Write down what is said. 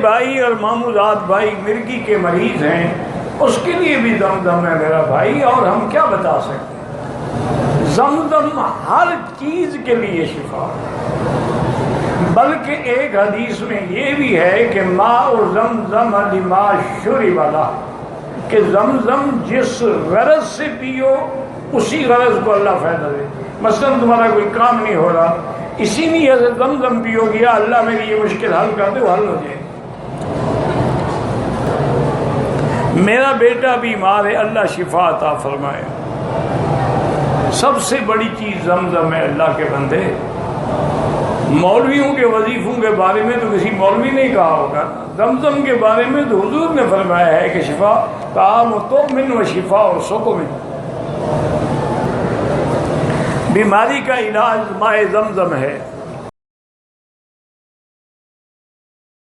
بھائی اور ماموزاد بھائی مرگی کے مریض ہیں، اس کے لیے بھی زمزم ہے میرا بھائی، اور ہم کیا بتا سکتے ہیں؟ زمزم ہر چیز کے لیے شفا، بلکہ ایک حدیث میں یہ بھی ہے کہ ماء زمزم لما شرب لہ، کہ زمزم جس غرض سے پیو اسی غرض کو اللہ فائدہ دے۔ مثلا تمہارا کوئی کام نہیں ہو رہا، اسی نیت سے زمزم پیو گیا، اللہ میری یہ مشکل حل کر دے، وہ حل ہو جائے۔ میرا بیٹا بیمار ہے، اللہ شفا عطا فرمائے۔ سب سے بڑی چیز زمزم ہے اللہ کے بندے۔ مولویوں کے وظیفوں کے بارے میں تو کسی مولوی نے کہا ہوگا، زمزم کے بارے میں تو حضور نے فرمایا ہے کہ شفا طعام تؤمن و شفا اور سقم، بیماری کا علاج ماء زمزم ہے۔